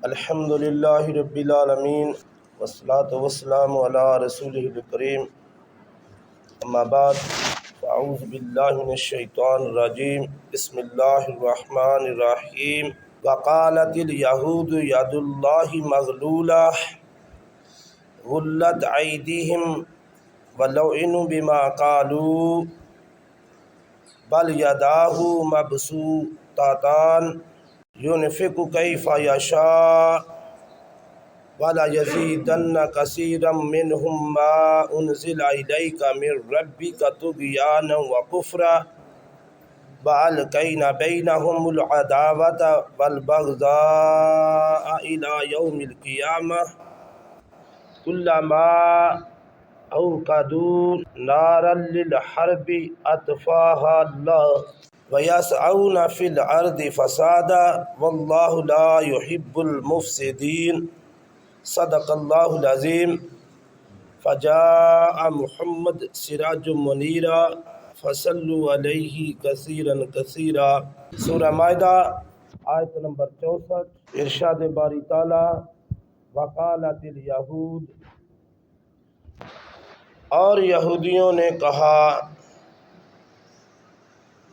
الحمد للہ رب العالمین والصلاة والسلام علی رسولہ الکریم اما بعد فاعوذ باللہ من الشیطان الرجیم بسم اللہ الرحمن الرحیم وقالت الیہود ید اللہ مغلولہ غلت ایدیہم ولعنوا بما قالوا بل یداہ مبسوطتان ينفق كيف يشاء ولا يزيدن كثيرا منهم ما أنزل إليك من ربك طغيانا وكفرا وألقينا بينهم العداوة والبغضاء إلى يوم القيامة كلما أوقدوا نارا للحرب أطفاها الله وَيَسْعَوْنَ فِي الْأَرْضِ فَسَادًا وَاللَّهُ لَا يُحِبُّ الْمُفْسِدِينَ صدق اللہ العظیم فجاء محمد سراج منیرا فصلوا علیہ کثیرا کثیرا۔ سورہ مائدہ آیت نمبر 64۔ ارشاد باری تعالی وقالت الیہود، اور یہودیوں نے کہا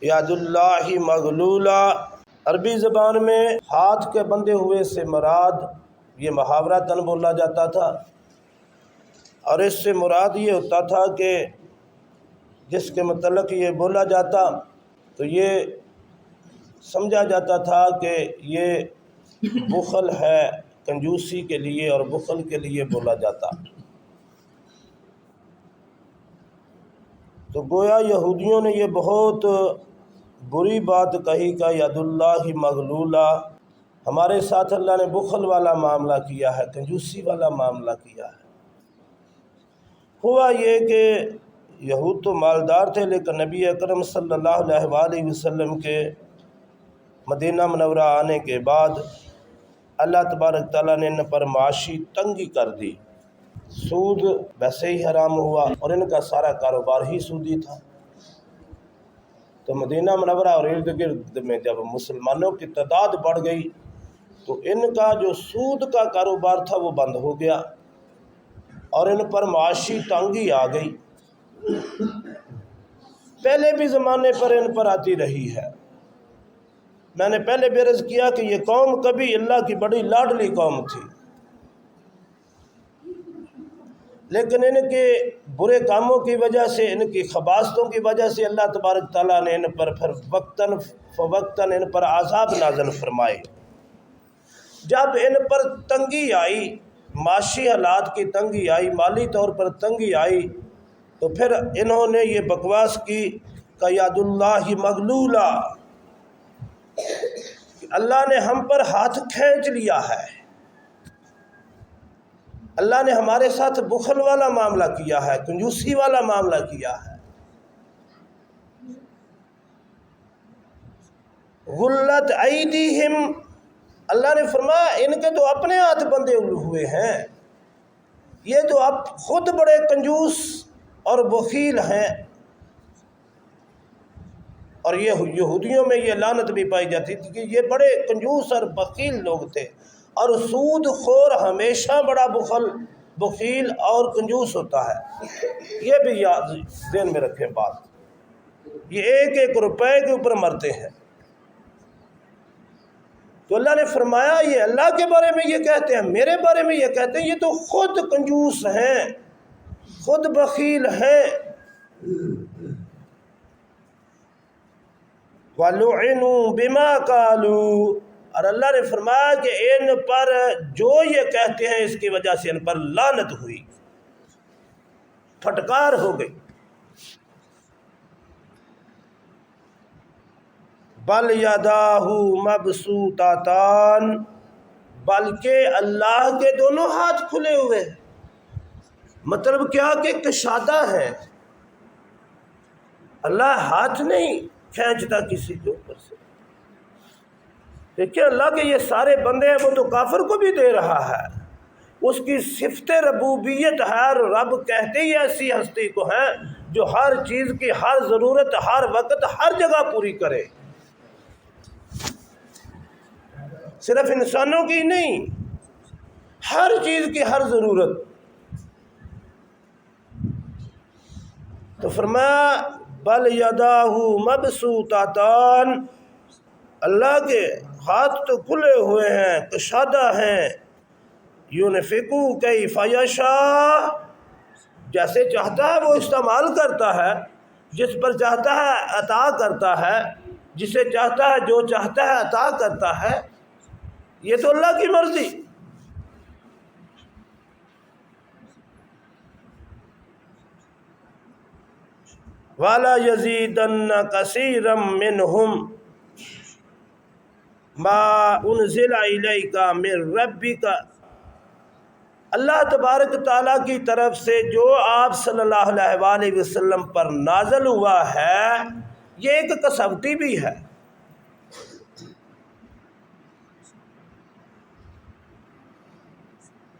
ید اللہ مغلولہ، عربی زبان میں ہاتھ کے بندھے ہوئے سے مراد یہ محاورتاً بولا جاتا تھا، اور اس سے مراد یہ ہوتا تھا کہ جس کے متعلق یہ بولا جاتا تو یہ سمجھا جاتا تھا کہ یہ بخل ہے، کنجوسی کے لیے اور بخل کے لیے بولا جاتا۔ تو گویا یہودیوں نے یہ بہت بری بات کہی کہ ید اللہ مغلولہ، ہمارے ساتھ اللہ نے بخل والا معاملہ کیا ہے، کنجوسی والا معاملہ کیا ہے۔ ہوا یہ کہ یہود تو مالدار تھے، لیکن نبی اکرم صلی اللہ علیہ وآلہ وسلم کے مدینہ منورہ آنے کے بعد اللہ تبارک تعالیٰ نے ان پر معاشی تنگی کر دی، سود ویسے ہی حرام ہوا اور ان کا سارا کاروبار ہی سودی تھا۔ تو مدینہ منورہ اور ارد گرد میں جب مسلمانوں کی تعداد بڑھ گئی تو ان کا جو سود کا کاروبار تھا وہ بند ہو گیا اور ان پر معاشی تنگی آ گئی۔ پہلے بھی زمانے پر ان پر آتی رہی ہے۔ میں نے پہلے بھی عرض کیا کہ یہ قوم کبھی اللہ کی بڑی لاڈلی قوم تھی، لیکن ان کے برے کاموں کی وجہ سے، ان کی خباثتوں کی وجہ سے اللہ تبارک تعالیٰ نے ان پر پھر وقتاً فوقتاً ان پر عذاب نازل فرمائے۔ جب ان پر تنگی آئی، معاشی حالات کی تنگی آئی، مالی طور پر تنگی آئی، تو پھر انہوں نے یہ بکواس کی کہ ید اللہ مغلولہ، اللہ نے ہم پر ہاتھ کھینچ لیا ہے، اللہ نے ہمارے ساتھ بخل والا معاملہ کیا ہے، کنجوسی والا معاملہ کیا ہے۔ غلت ایدیہم، اللہ نے فرمایا ان کے تو اپنے ہاتھ بندھے ہوئے ہیں، یہ تو اب خود بڑے کنجوس اور بخیل ہیں۔ اور یہ یہودیوں میں یہ لعنت بھی پائی جاتی تھی کہ یہ بڑے کنجوس اور بخیل لوگ تھے، اور سود خور ہمیشہ بڑا بخیل اور کنجوس ہوتا ہے۔ یہ بھی یاد ذہن میں رکھیں بات، یہ ایک ایک روپے کے اوپر مرتے ہیں۔ تو اللہ نے فرمایا یہ اللہ کے بارے میں یہ کہتے ہیں، میرے بارے میں یہ کہتے ہیں، یہ تو خود کنجوس ہیں، خود بخیل ہیں۔ وَلُعِنُوا بِمَا قَالُوا، اور اللہ نے فرمایا کہ ان پر جو یہ کہتے ہیں اس کی وجہ سے ان پر لعنت ہوئی، پھٹکار ہو گئی۔ بل یداہ مبسوطتان، بلکہ اللہ کے دونوں ہاتھ کھلے ہوئے ہیں۔ مطلب کیا کہ کشادہ ہے، اللہ ہاتھ نہیں کھینچتا کسی کے اوپر سے۔ دیکھیں اللہ کے یہ سارے بندے ہیں، وہ تو کافر کو بھی دے رہا ہے، اس کی صفت ربوبیت ہے، اور رب کہتے ہی ایسی ہستی کو ہیں جو ہر چیز کی ہر ضرورت ہر وقت ہر جگہ پوری کرے، صرف انسانوں کی نہیں، ہر چیز کی ہر ضرورت. تو فرمایا بل یداہ مبسوطتان، اللہ کے ہاتھ تو کھلے ہوئے ہیں، کشادہ ہیں. یونفقو کیف یشاء، جیسے چاہتا ہے وہ استعمال کرتا ہے، جس پر چاہتا ہے عطا کرتا ہے، جسے چاہتا ہے جو چاہتا ہے عطا کرتا ہے. یہ تو اللہ کی مرضی. وَلَا يَزِيدَنَّ كَثِيرًا مِّنْهُمْ مَا أُنزِلَ إِلَيْكَ مِن رَّبِّكَ، اللہ تبارک تعالیٰ کی طرف سے جو آپ صلی اللہ علیہ وآلہ وسلم پر نازل ہوا ہے یہ ایک کسوٹی بھی ہے.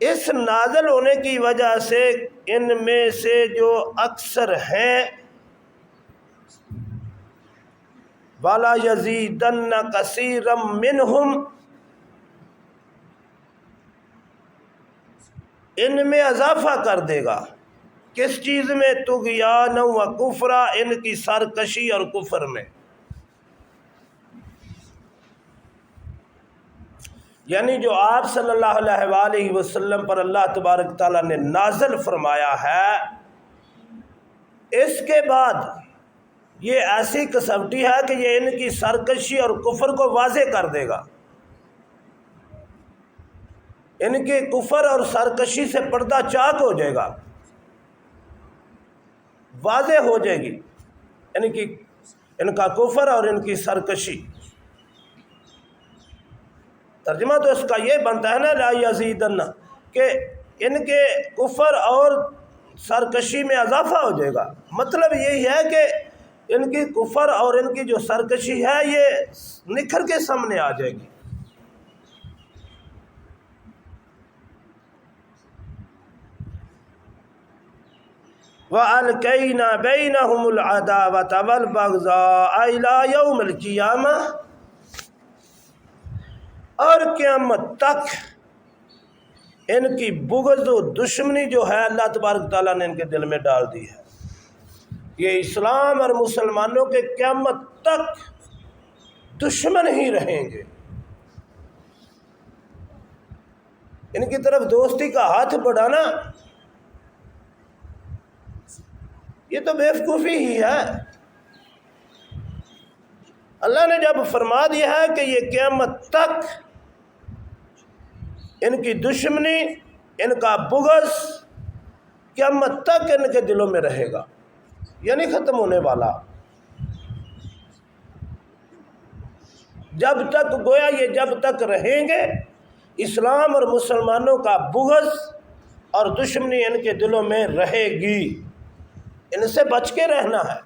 اس نازل ہونے کی وجہ سے ان میں سے جو اکثر ہیں وَلَا يَزِيدَنَّ كَثِيرًا مِّنْهُمْ، ان میں اضافہ کر دے گا. کس چیز میں؟ طغیان و کفرا، ان کی سرکشی اور کفر میں. یعنی جو آپ صلی اللہ علیہ وآلہ وسلم پر اللہ تبارک تعالیٰ نے نازل فرمایا ہے، اس کے بعد یہ ایسی کسوٹی ہے کہ یہ ان کی سرکشی اور کفر کو واضح کر دے گا. ان کے کفر اور سرکشی سے پردہ چاک ہو جائے گا، واضح ہو جائے گی ان کا کفر اور ان کی سرکشی. ترجمہ تو اس کا یہ بنتا ہے نا لا یزیدن، کہ ان کے کفر اور سرکشی میں اضافہ ہو جائے گا. مطلب یہی ہے کہ ان کی کفر اور ان کی جو سرکشی ہے یہ نکھر کے سامنے آ جائے گی. وَأَلْقَيْنَا بَيْنَهُمُ الْعَدَاوَةَ وَالْبَغْضَاءَ إِلَىٰ يَوْمِ الْقِيَامَةِ، اور قیامت تک ان کی بغض و دشمنی جو ہے اللہ تبارک تعالیٰ نے ان کے دل میں ڈال دی ہے. یہ اسلام اور مسلمانوں کے قیامت تک دشمن ہی رہیں گے. ان کی طرف دوستی کا ہاتھ بڑھانا یہ تو بیوقوفی ہی ہے. اللہ نے جب فرما دیا ہے کہ یہ قیامت تک ان کی دشمنی، ان کا بغض قیامت تک ان کے دلوں میں رہے گا، یعنی ختم ہونے والا. جب تک گویا یہ جب تک رہیں گے اسلام اور مسلمانوں کا بغض اور دشمنی ان کے دلوں میں رہے گی. ان سے بچ کے رہنا ہے،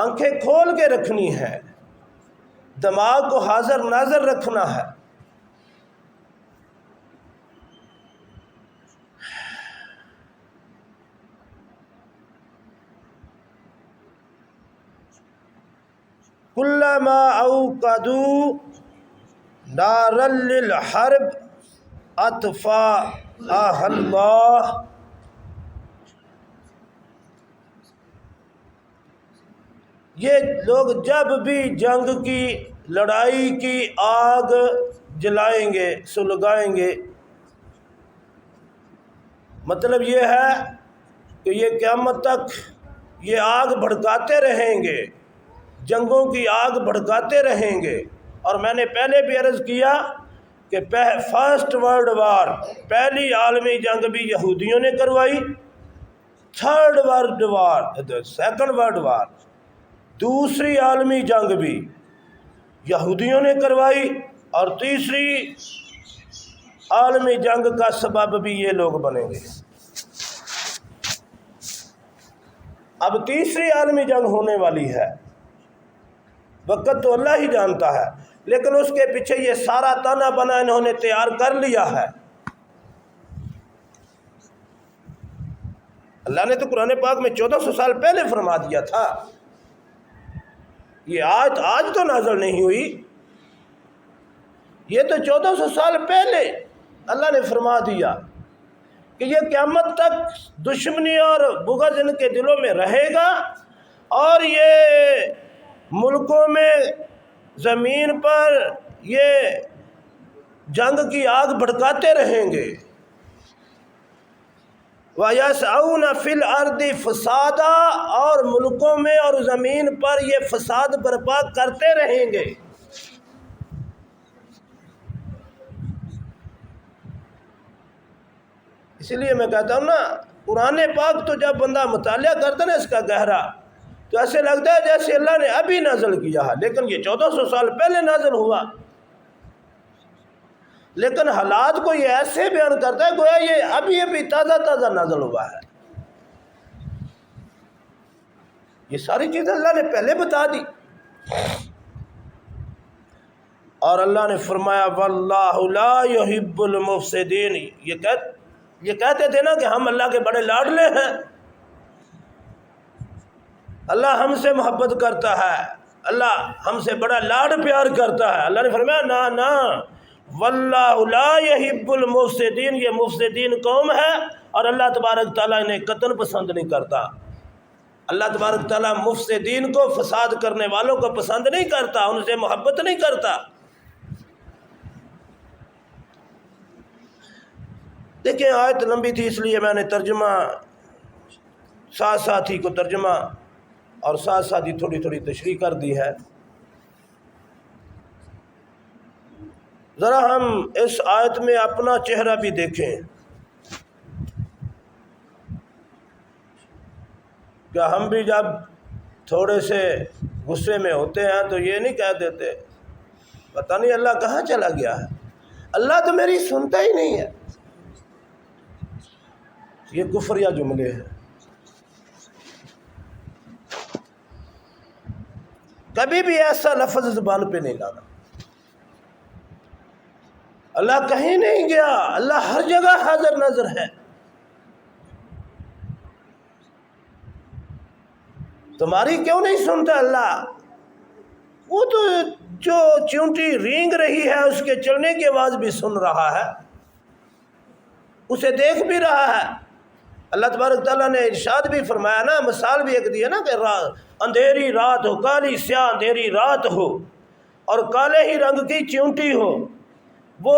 آنکھیں کھول کے رکھنی ہے، دماغ کو حاضر ناظر رکھنا ہے. کلما اوقدوا نارا للحرب اطفاءها اللہ، یہ لوگ جب بھی جنگ کی، لڑائی کی آگ جلائیں گے، سلگائیں گے، مطلب یہ ہے کہ یہ قیامت تک یہ آگ بھڑکاتے رہیں گے، جنگوں کی آگ بھڑکاتے رہیں گے. اور میں نے پہلے بھی عرض کیا کہ فرسٹ ورلڈ وار، پہلی عالمی جنگ بھی یہودیوں نے کروائی، third world war, second world war, دوسری عالمی جنگ بھی یہودیوں نے کروائی، اور تیسری عالمی جنگ کا سبب بھی یہ لوگ بنیں گے. اب تیسری عالمی جنگ ہونے والی ہے، وقت تو اللہ ہی جانتا ہے، لیکن اس کے پیچھے یہ سارا تانا بنا انہوں نے تیار کر لیا ہے. اللہ نے تو قرآن پاک میں 1400 سال پہلے فرما دیا تھا. یہ آج تو نازل نہیں ہوئی. یہ تو 1400 سال پہلے اللہ نے فرما دیا کہ یہ قیامت تک دشمنی اور بغض ان کے دلوں میں رہے گا، اور یہ ملکوں میں زمین پر یہ جنگ کی آگ بھڑکاتے رہیں گے۔ وَيَسْعَوْنَ فِي الْأَرْضِ فَسَادًا، اور ملکوں میں اور زمین پر یہ فساد برپا کرتے رہیں گے۔ اسی لیے میں کہتا ہوں نا، قرآن پاک تو جب بندہ مطالعہ کرتا ہے نا اس کا گہرا، تو ایسے لگتا ہے جیسے اللہ نے ابھی نازل کیا ہے، لیکن یہ 1400 سال پہلے نازل ہوا۔ لیکن حالات کو یہ ایسے بیان کرتا ہے گویا یہ ابھی تازہ تازہ نازل ہوا ہے۔ یہ ساری چیزیں اللہ نے پہلے بتا دی، اور اللہ نے فرمایا وَاللَّهُ لَا يُحِبُّ الْمُفْسِدِينَ۔ یہ کہتے تھے نا کہ ہم اللہ کے بڑے لاڈلے ہیں، اللہ ہم سے محبت کرتا ہے، اللہ ہم سے بڑا لاڈ پیار کرتا ہے۔ اللہ نے فرمایا نا وَاللَّهُ لَا يُحِبُّ الْمُفْسِدِينَ، یہ مفسدین قوم ہے، اور اللہ تبارک تعالیٰ انہیں قطعاً پسند نہیں کرتا۔ اللہ تبارک تعالیٰ مفسدین کو، فساد کرنے والوں کو پسند نہیں کرتا، ان سے محبت نہیں کرتا۔ دیکھیں آیت لمبی تھی اس لیے میں نے ترجمہ ساتھ ساتھ ہی کو ترجمہ اور ساتھ ساتھ ہی تھوڑی تھوڑی تشریح کر دی ہے۔ ذرا ہم اس آیت میں اپنا چہرہ بھی دیکھیں کہ ہم بھی جب تھوڑے سے غصے میں ہوتے ہیں تو یہ نہیں کہہ دیتے پتہ نہیں اللہ کہاں چلا گیا ہے، اللہ تو میری سنتا ہی نہیں ہے۔ یہ کفریہ جملے ہیں، کبھی بھی ایسا لفظ زبان پہ نہیں لانا۔ اللہ کہیں نہیں گیا، اللہ ہر جگہ حاضر نظر ہے۔ تمہاری کیوں نہیں سنتا اللہ؟ وہ تو جو چونٹی رینگ رہی ہے اس کے چلنے کی آواز بھی سن رہا ہے، اسے دیکھ بھی رہا ہے۔ اللہ تبارک تعالیٰ نے ارشاد بھی فرمایا نا، مثال بھی ایک دی ہے نا کہ اندھیری رات ہو، کالی سیاہ اندھیری رات ہو، اور کالے ہی رنگ کی چونٹی ہو، وہ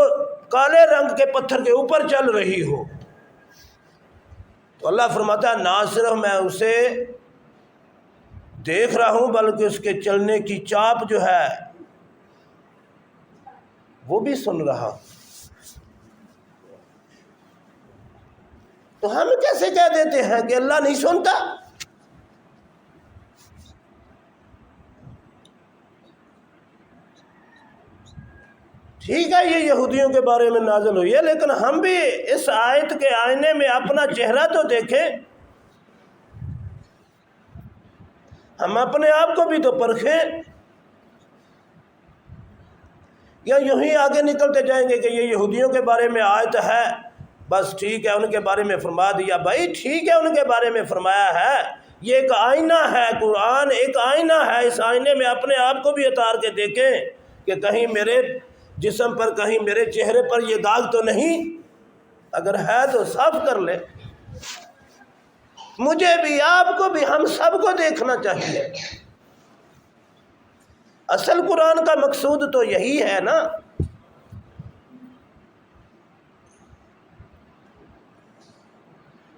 کالے رنگ کے پتھر کے اوپر چل رہی ہو، تو اللہ فرماتا ہے نہ صرف میں اسے دیکھ رہا ہوں بلکہ اس کے چلنے کی چاپ جو ہے وہ بھی سن رہا ہوں۔ تو ہم کیسے کہہ دیتے ہیں کہ اللہ نہیں سنتا؟ ٹھیک ہے یہ یہودیوں کے بارے میں نازل ہوئی ہے، لیکن ہم بھی اس آیت کے آئینے میں اپنا چہرہ تو دیکھیں، ہم اپنے آپ کو بھی تو پرکھیں، یا یوں ہی آگے نکلتے جائیں گے کہ یہ یہودیوں کے بارے میں آیت ہے، بس ٹھیک ہے ان کے بارے میں فرما دیا۔ بھائی ٹھیک ہے ان کے بارے میں فرمایا ہے، یہ ایک آئینہ ہے، قرآن ایک آئینہ ہے، اس آئینے میں اپنے آپ کو بھی اتار کے دیکھیں کہ کہیں میرے جسم پر، کہیں میرے چہرے پر یہ داغ تو نہیں، اگر ہے تو صاف کر لے۔ مجھے بھی، آپ کو بھی، ہم سب کو دیکھنا چاہیے۔ اصل قرآن کا مقصود تو یہی ہے نا۔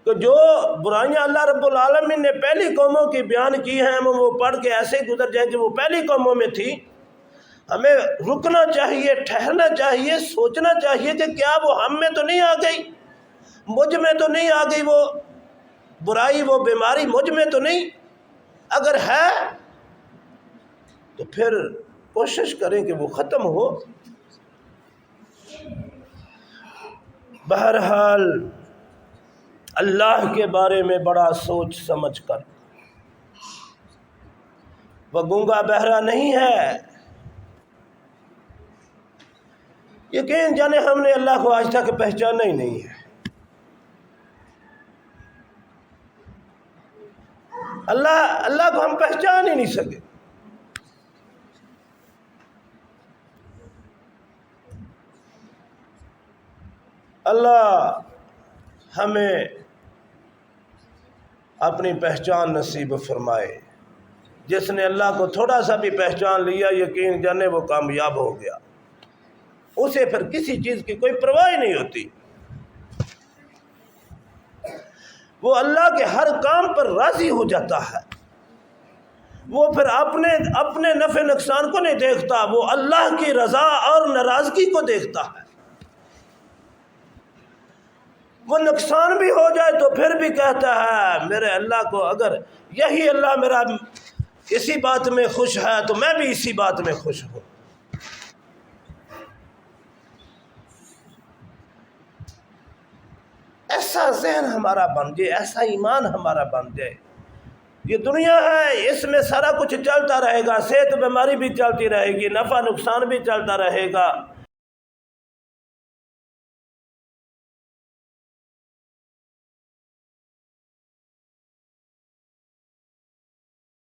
تو جو برائیاں اللہ رب العالمین نے پہلی قوموں کی بیان کی ہیں، ہم وہ پڑھ کے ایسے گزر جائیں کہ وہ پہلی قوموں میں تھی۔ ہمیں رکنا چاہیے، ٹھہرنا چاہیے، سوچنا چاہیے کہ کیا وہ ہم میں تو نہیں آ گئی، مجھ میں تو نہیں آ گئی وہ برائی، وہ بیماری مجھ میں تو نہیں؟ اگر ہے تو پھر کوشش کریں کہ وہ ختم ہو۔ بہرحال اللہ کے بارے میں بڑا سوچ سمجھ کر، وہ گونگا بہرا نہیں ہے۔ یقین جانے ہم نے اللہ کو آج تک پہچانا ہی نہیں ہے۔ اللہ کو ہم پہچان ہی نہیں سکے۔ اللہ ہمیں اپنی پہچان نصیب فرمائے۔ جس نے اللہ کو تھوڑا سا بھی پہچان لیا، یقین جانے وہ کامیاب ہو گیا، اسے پھر کسی چیز کی کوئی پرواہ نہیں ہوتی، وہ اللہ کے ہر کام پر راضی ہو جاتا ہے، وہ پھر اپنے نفع نقصان کو نہیں دیکھتا، وہ اللہ کی رضا اور ناراضگی کو دیکھتا ہے۔ وہ نقصان بھی ہو جائے تو پھر بھی کہتا ہے میرے اللہ کو اگر یہی اللہ میرا اسی بات میں خوش ہے تو میں بھی اسی بات میں خوش ہوں۔ ایسا ذہن ہمارا بن جائے، ایسا ایمان ہمارا بن جائے۔ یہ دنیا ہے، اس میں سارا کچھ چلتا رہے گا، صحت بیماری بھی چلتی رہے گی، نفع نقصان بھی چلتا رہے گا،